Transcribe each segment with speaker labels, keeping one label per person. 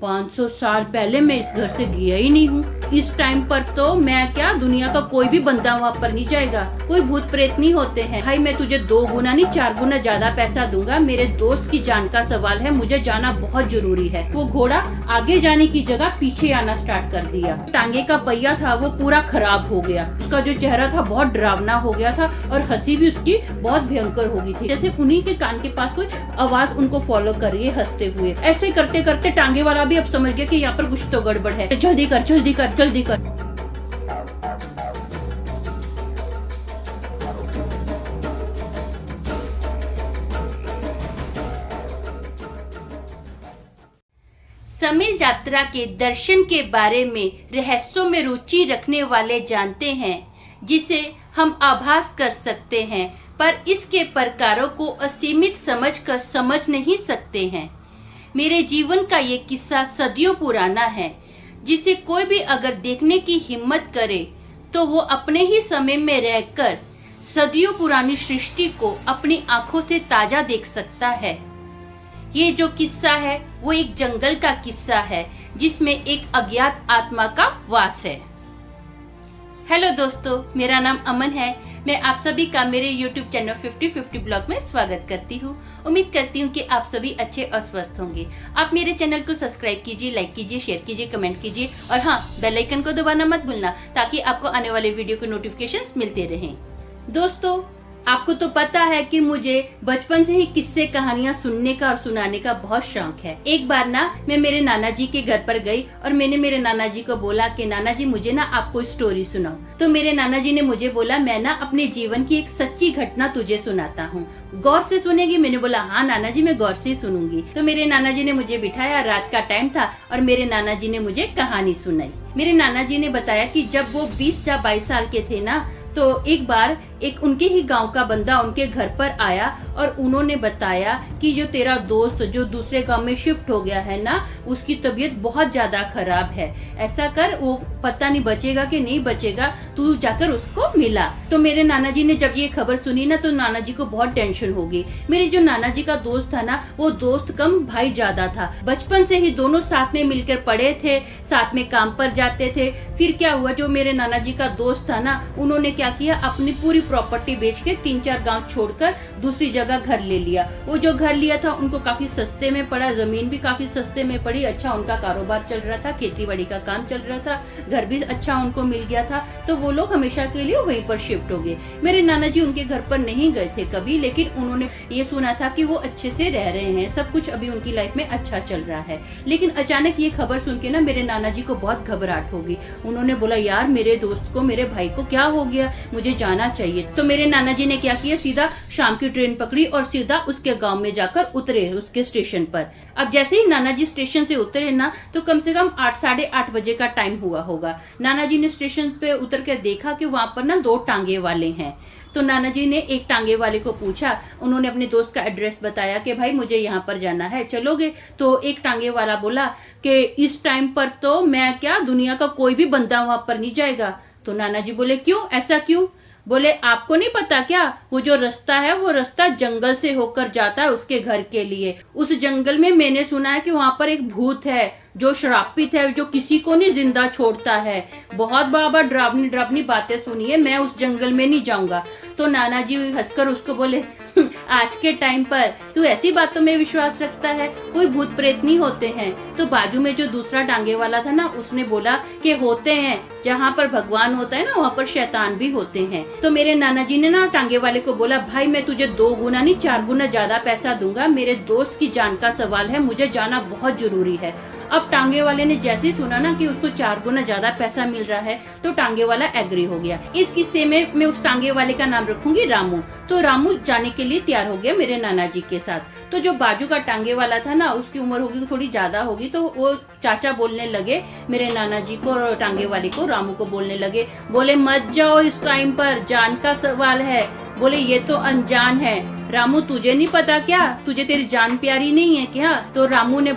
Speaker 1: 500 साल पहले मैं इस घर से गया ही नहीं हूँ। इस टाइम पर तो मैं क्या, दुनिया का कोई भी बंदा वहाँ पर नहीं जाएगा। कोई भूत प्रेत नहीं होते हैं। भाई मैं तुझे 2 गुना नहीं 4 गुना ज्यादा पैसा दूंगा। मेरे दोस्त की जान का सवाल है, मुझे जाना बहुत जरूरी है। वो घोड़ा आगे जाने की जगह पीछे आना स्टार्ट कर दिया। टांगे का पहिया था वो पूरा खराब हो गया। उसका जो चेहरा था बहुत डरावना हो गया था और हंसी भी उसकी बहुत भयंकर हो गई थी, जैसे उन्हीं के कान के पास कोई आवाज उनको फॉलो कर रही है हंसते हुए। ऐसे करते करते टांगे वाला भी अब समझ गया कि यहाँ पर कुछ तो गड़बड़ है। जल्दी कर जल्दी कर जल्दी कर। समीर यात्रा के दर्शन के बारे में रहस्यों में रुचि रखने वाले जानते हैं, जिसे हम आभास कर सकते हैं, पर इसके प्रकारों को असीमित समझकर समझ नहीं सकते हैं। मेरे जीवन का ये किस्सा सदियों पुराना है, जिसे कोई भी अगर देखने की हिम्मत करे तो वो अपने ही समय में रहकर सदियों पुरानी सृष्टि को अपनी आंखों से ताजा देख सकता है। ये जो किस्सा है वो एक जंगल का किस्सा है, जिसमें एक अज्ञात आत्मा का वास है। हेलो दोस्तों, मेरा नाम अमन है। मैं आप सभी का मेरे YouTube चैनल 50-50 ब्लॉग में स्वागत करती हूँ। उम्मीद करती हूँ कि आप सभी अच्छे और स्वस्थ होंगे। आप मेरे चैनल को सब्सक्राइब कीजिए, लाइक कीजिए, शेयर कीजिए, कमेंट कीजिए और हाँ, बेल आइकन को दबाना मत भूलना, ताकि आपको आने वाले वीडियो के नोटिफिकेशंस मिलते रहें। दोस्तों, आपको तो पता है कि मुझे बचपन से ही किस्से कहानियां सुनने का और सुनाने का बहुत शौक है। एक बार ना मैं मेरे नाना जी के घर पर गई और मैंने मेरे नाना जी को बोला कि नाना जी मुझे ना आप कोई स्टोरी सुनाओ। तो मेरे नाना जी ने मुझे बोला, मैं ना अपने जीवन की एक सच्ची घटना तुझे सुनाता हूँ, गौर से सुनेगी? मैंने बोला हाँ नाना जी, मैं गौर से सुनूंगी। तो मेरे नाना जी ने मुझे बिठाया, रात का टाइम था और मेरे नाना जी ने मुझे कहानी सुनाई। मेरे नाना जी ने बताया कि जब वो 20 या 22 साल के थे ना, तो एक बार एक उनके ही गांव का बंदा उनके घर पर आया और उन्होंने बताया कि जो तेरा दोस्त जो दूसरे गांव में शिफ्ट हो गया है ना, उसकी तबीयत बहुत ज्यादा खराब है। ऐसा कर, वो पता नहीं बचेगा कि नहीं बचेगा, तू जाकर उसको मिला। तो मेरे नाना जी ने जब ये खबर सुनी ना, तो नाना जी को बहुत टेंशन हो गई। मेरे जो नाना जी का दोस्त था ना, वो दोस्त कम भाई ज्यादा था। बचपन से ही दोनों साथ में मिलकर पढ़े थे, साथ में काम पर जाते थे। फिर क्या हुआ, जो मेरे नाना जी का दोस्त था ना, उन्होंने क्या किया, अपनी पूरी प्रॉपर्टी बेच के 3-4 गांव छोड़कर दूसरी जगह घर ले लिया। वो जो घर लिया था उनको काफी सस्ते में पड़ा, जमीन भी काफी सस्ते में पड़ी। अच्छा उनका कारोबार चल रहा था, खेती बाड़ी का काम चल रहा था, घर भी अच्छा उनको मिल गया था। तो वो लोग हमेशा के लिए वहीं पर शिफ्ट हो गए। मेरे नाना जी उनके घर पर नहीं गए थे कभी, लेकिन उन्होंने ये सुना था कि वो अच्छे से रह रहे हैं, सब कुछ अभी उनकी लाइफ में अच्छा चल रहा है। लेकिन अचानक ये खबर सुन के ना मेरे नाना जी को बहुत घबराहट हो गई। उन्होंने बोला, यार मेरे दोस्त को, मेरे भाई को क्या हो गया, मुझे जाना चाहिए। तो मेरे नाना जी ने क्या किया, सीधा शाम की ट्रेन पकड़ी और सीधा उसके गांव में जाकर उतरे, उसके स्टेशन पर। अब जैसे ही नाना जी स्टेशन से उतरे ना, तो कम से कम 8 साढ़े 8 बजे का टाइम हुआ होगा। नाना जी ने स्टेशन पे उतर कर देखा कि वहां पर ना 2 टांगे वाले हैं। तो नाना जी ने एक टांगे वाले को पूछा, उन्होंने अपने दोस्त का एड्रेस बताया कि भाई मुझे यहाँ पर जाना है, चलोगे? तो एक टांगे वाला बोला कि इस टाइम पर तो मैं क्या, दुनिया का कोई भी बंदा वहां पर नहीं जाएगा। तो नाना जी बोले, क्यों, ऐसा क्यों? बोले, आपको नहीं पता क्या, वो जो रास्ता है वो रास्ता जंगल से होकर जाता है उसके घर के लिए। उस जंगल में मैंने सुना है कि वहां पर एक भूत है जो श्रापित है, जो किसी को नहीं जिंदा छोड़ता है। बहुत बाबा डरावनी डरावनी बातें सुनी है, मैं उस जंगल में नहीं जाऊंगा। तो नाना जी हंसकर उसको बोले, आज के टाइम पर तू ऐसी बातों में विश्वास रखता है, कोई भूत प्रेत नहीं होते हैं। तो बाजू में जो दूसरा टांगे वाला था ना, उसने बोला कि होते हैं, जहाँ पर भगवान होता है ना, वहाँ पर शैतान भी होते हैं। तो मेरे नाना जी ने ना टांगे वाले को बोला, भाई मैं तुझे 2 गुना नहीं 4 गुना ज्यादा पैसा दूंगा। मेरे दोस्त की जान का सवाल है, मुझे जाना बहुत जरूरी है। अब टांगे वाले ने जैसे ही सुना ना कि उसको 4 गुना ज्यादा पैसा मिल रहा है, तो टांगे वाला एग्री हो गया। इस किस्से में मैं उस टांगे वाले का नाम रखूंगी रामू। तो रामू जाने के लिए तैयार हो गया मेरे नाना जी के साथ। तो जो बाजू का टांगे वाला था ना, उसकी उम्र होगी थोड़ी ज्यादा होगी, तो वो चाचा बोलने लगे मेरे नाना जी को और टांगे वाले को, रामू को बोलने लगे, बोले मत जाओ इस टाइम पर, जान का सवाल है। बोले ये तो अनजान है। रामू तुझे नहीं पता क्या, तुझे तेरी जान प्यारी नहीं है क्या? तो रामू ने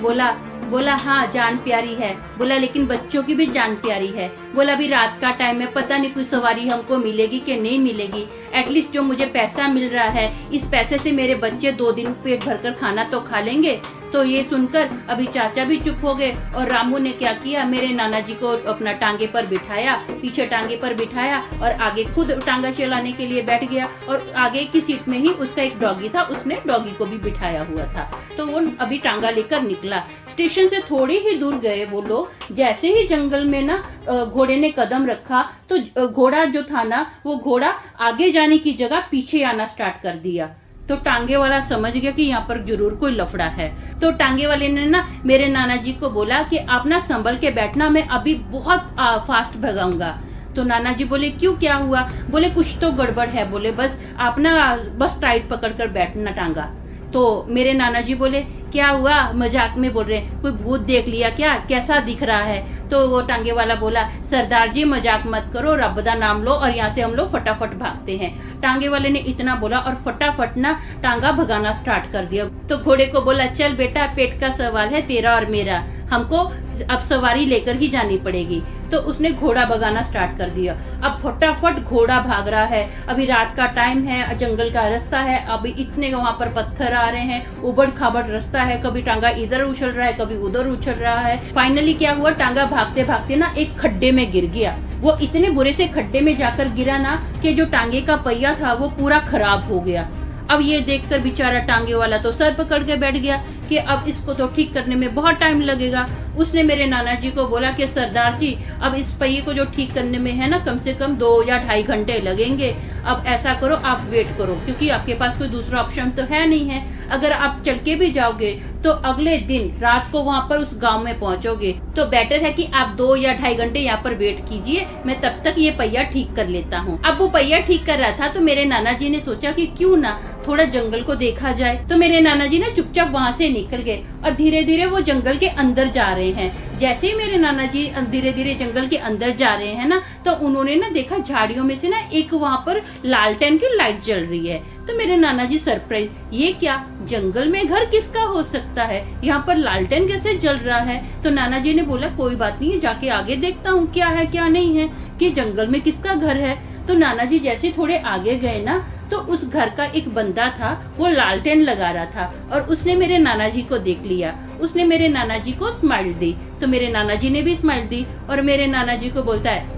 Speaker 1: बोला हाँ जान प्यारी है। बोला लेकिन बच्चों की भी जान प्यारी है। बोला अभी रात का टाइम है, पता नहीं कोई सवारी हमको मिलेगी कि नहीं मिलेगी। एटलीस्ट जो मुझे पैसा मिल रहा है, इस पैसे से मेरे बच्चे 2 दिन पेट भरकर खाना तो खा लेंगे। तो ये सुनकर अभी चाचा भी चुप हो गए और रामू ने क्या किया, मेरे नाना जी को अपना टांगे पर बिठाया, पीछे टांगे पर बिठाया और आगे खुद टांगा चलाने के लिए बैठ गया। और आगे की सीट में ही उसका एक डॉगी था, उसने डॉगी को भी बिठाया हुआ था। तो वो अभी टांगा लेकर निकला। स्टेशन से थोड़ी ही दूर गए वो लोग, जैसे ही जंगल में ना घोड़े ने कदम रखा तो घोड़ा जो था ना, वो घोड़ा आगे जाने की जगह पीछे आना स्टार्ट कर दिया। तो टांगे वाला समझ गया कि यहाँ पर जरूर कोई लफड़ा है। तो टांगे वाले ने ना मेरे नाना जी को बोला कि आप ना संभल के बैठना, मैं अभी बहुत फास्ट भगाऊंगा। तो नाना जी बोले क्यों, क्या हुआ? बोले कुछ तो गड़बड़ है। बोले बस आप ना बस टाइट पकड़ कर बैठना टांगा। तो मेरे नाना जी बोले क्या हुआ, मजाक में बोल रहे हैं, कोई भूत देख लिया क्या, कैसा दिख रहा है? तो वो टांगे वाला बोला सरदार जी मजाक मत करो, रब दा नाम लो और यहाँ से हम लोग फटाफट भागते हैं। टांगे वाले ने इतना बोला और फटाफट ना टांगा भगाना स्टार्ट कर दिया। तो घोड़े को बोला चल बेटा, पेट का सवाल है तेरा और मेरा, हमको अब सवारी लेकर ही जानी पड़ेगी। तो उसने घोड़ा भगाना स्टार्ट कर दिया। अब फटाफट घोड़ा भाग रहा है। अभी रात का टाइम है, जंगल का रास्ता है, अभी इतने वहां पर पत्थर आ रहे हैं, उबड़ खाबड़ रास्ता है, कभी टांगा इधर उछल रहा है, कभी उधर उछल रहा है। फाइनली क्या हुआ, टांगा भागते भागते ना एक खड्डे में गिर गया। वो इतने बुरे से खड्डे में जाकर गिरा ना कि जो टांगे का पहिया था वो पूरा खराब हो गया। अब ये देखकर बेचारा टांगे वाला तो सर पकड़ के बैठ गया कि अब इसको तो ठीक करने में बहुत टाइम लगेगा। उसने मेरे नाना जी को बोला कि सरदार जी अब इस पहिए को जो ठीक करने में है ना कम से कम 2 या 2.5 घंटे लगेंगे। अब ऐसा करो आप वेट करो, क्योंकि आपके पास कोई दूसरा ऑप्शन तो है नहीं है। अगर आप चल के भी जाओगे तो अगले दिन रात को वहाँ पर उस गांव में पहुँचोगे, तो बेटर है कि आप 2 या 2.5 घंटे यहाँ पर वेट कीजिए, मैं तब तक ये पहिया ठीक कर लेता हूँ। अब वो पहिया ठीक कर रहा था तो मेरे नाना जी ने सोचा कि क्यों ना थोड़ा जंगल को देखा जाए। तो मेरे नाना जी ने चुपचाप वहाँ से निकल गए और धीरे धीरे वो जंगल के अंदर जा रहे हैं। जैसे ही मेरे नाना जी धीरे धीरे जंगल के अंदर जा रहे हैं ना, तो उन्होंने ना देखा झाड़ियों में से ना एक वहाँ पर लालटेन की लाइट जल रही है। तो मेरे नाना जी सरप्राइज, ये क्या, जंगल में घर किसका हो सकता है, यहाँ पर लालटेन कैसे जल रहा है? तो नाना जी ने बोला कोई बात नहीं, जाके आगे देखता हूँ क्या है क्या नहीं है, कि जंगल में किसका घर है। तो नाना जी जैसे थोड़े आगे गए ना, तो उस घर का एक बंदा था, वो लालटेन लगा रहा था और उसने मेरे नाना जी को देख लिया। उसने मेरे नाना जी को स्माइल दी, तो मेरे नाना जी ने भी स्माइल दी और मेरे नाना जी को बोलता है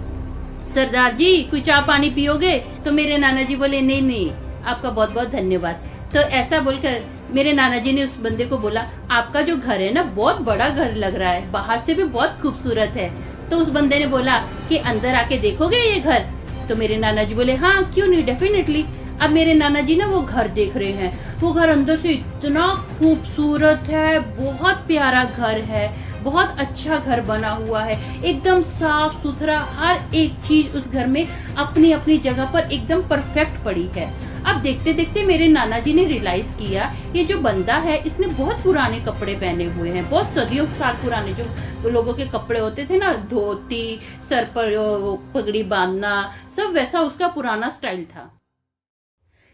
Speaker 1: सरदार जी कोई चाय पानी पियोगे? तो मेरे नाना जी बोले नहीं नहीं, आपका बहुत बहुत धन्यवाद। तो ऐसा बोलकर मेरे नाना जी ने उस बंदे को बोला आपका जो घर है ना बहुत बड़ा घर लग रहा है, बाहर से भी बहुत खूबसूरत है। तो उस बंदे ने बोला कि अंदर आके देखोगे ये घर? तो मेरे नाना जी बोले हाँ क्यों नहीं, डेफिनेटली। अब मेरे नाना जी ना वो घर देख रहे हैं। वो घर अंदर से इतना खूबसूरत है, बहुत प्यारा घर है, बहुत अच्छा घर बना हुआ है, एकदम साफ सुथरा, हर एक चीज उस घर में अपनी अपनी जगह पर एकदम परफेक्ट पड़ी है। अब देखते देखते मेरे नाना जी ने रियलाइज किया ये जो बंदा है इसने बहुत पुराने कपड़े पहने हुए हैं, बहुत सदियों साल पुराने जो लोगों के कपड़े होते थे ना, धोती, सर पर पगड़ी बांधना, सब वैसा उसका पुराना स्टाइल था।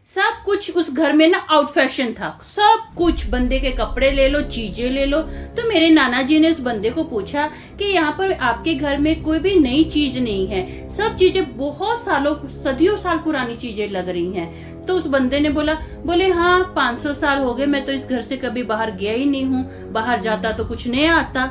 Speaker 1: सब कुछ उस घर में ना आउट फैशन था, सब कुछ, बंदे के कपड़े ले लो, चीजें ले लो। तो मेरे नाना जी ने उस बंदे को पूछा कि यहाँ पर आपके घर में कोई भी नई चीज नहीं है, सब चीजें बहुत सालों सदियों साल पुरानी चीजें लग रही हैं। तो उस बंदे ने बोले हाँ 500 साल हो गए, मैं तो इस घर से कभी बाहर गया ही नहीं हूँ, बाहर जाता तो कुछ नया आता।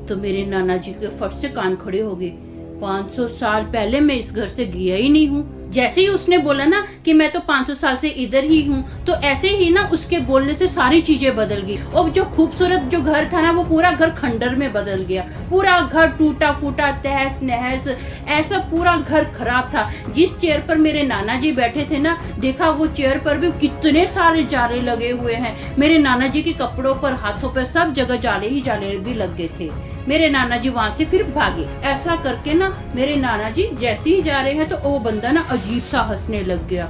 Speaker 1: तो मेरे नाना जी के फट से कान खड़े हो गए, 500 साल पहले मैं इस घर से गया ही नहीं हूँ। जैसे ही उसने बोला ना कि मैं तो 500 साल से इधर ही हूँ, तो ऐसे ही ना उसके बोलने से सारी चीजें बदल गई और जो खूबसूरत जो घर था ना वो पूरा घर खंडर में बदल गया। पूरा घर टूटा फूटा, तहस नहस, ऐसा पूरा घर खराब था। जिस चेयर पर मेरे नाना जी बैठे थे ना, देखा वो चेयर पर भी कितने सारे जाले लगे हुए हैं। मेरे नाना जी के कपड़ों पर, हाथों पर, सब जगह जाले ही जाले भी लग गए थे। मेरे नाना जी वहां से फिर भागे। ऐसा करके ना मेरे नाना जी जैसे ही जा रहे हैं तो वो बंदा ना अजीब सा हंसने लग गया।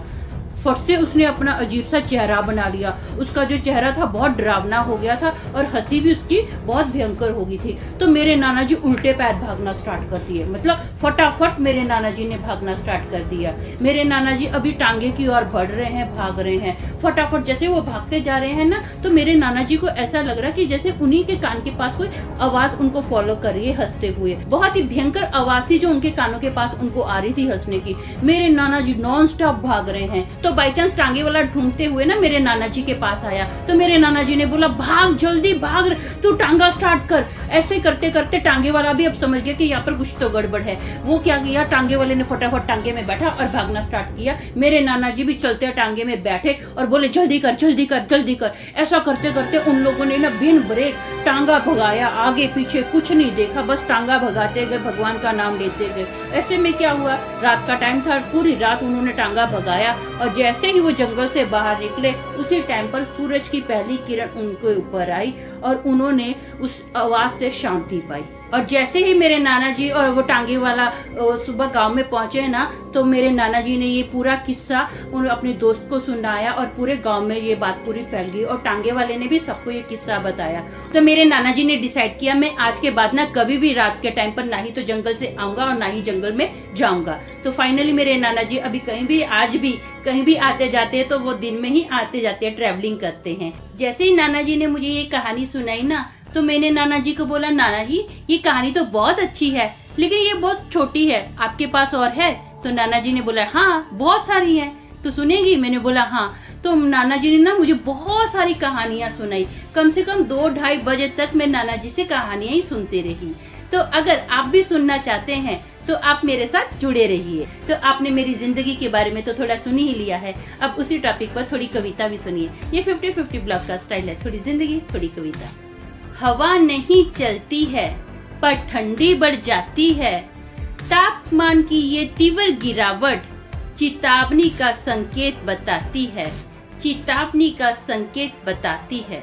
Speaker 2: फट से उसने अपना अजीब सा चेहरा बना लिया। उसका जो चेहरा था बहुत डरावना हो गया था और हंसी भी उसकी बहुत भयंकर हो गई थी। तो मेरे नाना जी उल्टे पैर भागना स्टार्ट कर दिए, मतलब फटाफट मेरे नाना जी ने भागना स्टार्ट कर दिया। मेरे नाना जी अभी टांगे की ओर बढ़ रहे हैं, भाग रहे हैं फटाफट। जैसे वो भागते जा रहे हैं ना, तो मेरे नाना जी को ऐसा लग रहा कि जैसे उन्हीं के कान के पास कोई आवाज उनको फॉलो कर रही है हंसते हुए। बहुत ही भयंकर आवाज थी जो उनके कानों के पास उनको आ रही थी हंसने की। मेरे नाना जी नॉन स्टॉप भाग रहे हैं। तो बाई चांस टांगे वाला ढूंढते हुए ना मेरे नाना जी के पास आया। तो मेरे नाना जी ने बोला, भाग जल्दी भाग, तू टांगा स्टार्ट कर। ऐसे करते करते टांगे वाला भी अब समझ गया कि यहाँ पर कुछ तो गड़बड़ है। वो क्या किया, टांगे वाले ने फटाफट टांगे में बैठा और भागना स्टार्ट किया। मेरे नाना जी भी चलते टांगे में बैठे और बोले, जल्दी कर जल्दी कर जल्दी कर। ऐसा करते करते उन लोगों ने ना बिन ब्रेक टांगा भगाया, आगे पीछे कुछ नहीं देखा, बस टांगा भगाते गए, भगवान का नाम लेते गए। ऐसे में क्या हुआ, रात का टाइम था, पूरी रात उन्होंने टांगा भगाया और जैसे ही वो जंगल से बाहर निकले उसी टाइम पर सूरज की पहली किरण उनके ऊपर आई और उन्होंने उस आवाज से शांति पाई। और जैसे ही मेरे नाना जी और वो टांगे वाला सुबह गांव में पहुंचे ना, तो मेरे नाना जी ने ये पूरा किस्सा अपने दोस्त को सुनाया और पूरे गांव में ये बात पूरी फैल गई और टांगे वाले ने भी सबको ये किस्सा बताया। तो मेरे नाना जी ने डिसाइड किया, मैं आज के बाद ना कभी भी रात के टाइम पर ना ही तो जंगल से आऊंगा और ना ही जंगल में जाऊंगा। तो फाइनली मेरे नाना जी अभी कहीं भी, आज भी कहीं भी आते जाते हैं तो वो दिन में ही आते जाते हैं, ट्रेवलिंग करते हैं। जैसे ही नाना जी ने मुझे ये कहानी सुनाई ना, तो मैंने नाना जी को बोला, नाना जी ये कहानी तो बहुत अच्छी है लेकिन ये बहुत छोटी है, आपके पास और है? तो नाना जी ने बोला, हाँ बहुत सारी हैं, तो सुनेगी? मैंने बोला हाँ। तो नाना जी ने ना मुझे बहुत सारी कहानियां सुनाई। कम से कम 2-2:30 बजे तक मैं नाना जी से कहानियां ही सुनते रही। तो अगर आप भी सुनना चाहते हैं तो आप मेरे साथ जुड़े रहिए। तो आपने मेरी जिंदगी के बारे में तो थोड़ा सुन ही लिया है, अब उसी टॉपिक पर थोड़ी कविता भी सुनिए। ये 50-50 ब्लॉग का स्टाइल है, थोड़ी जिंदगी थोड़ी कविता। हवा नहीं चलती है पर ठंडी बढ़ जाती है, तापमान की ये तीव्र गिरावट चेतावनी का संकेत बताती है, चेतावनी का संकेत बताती है।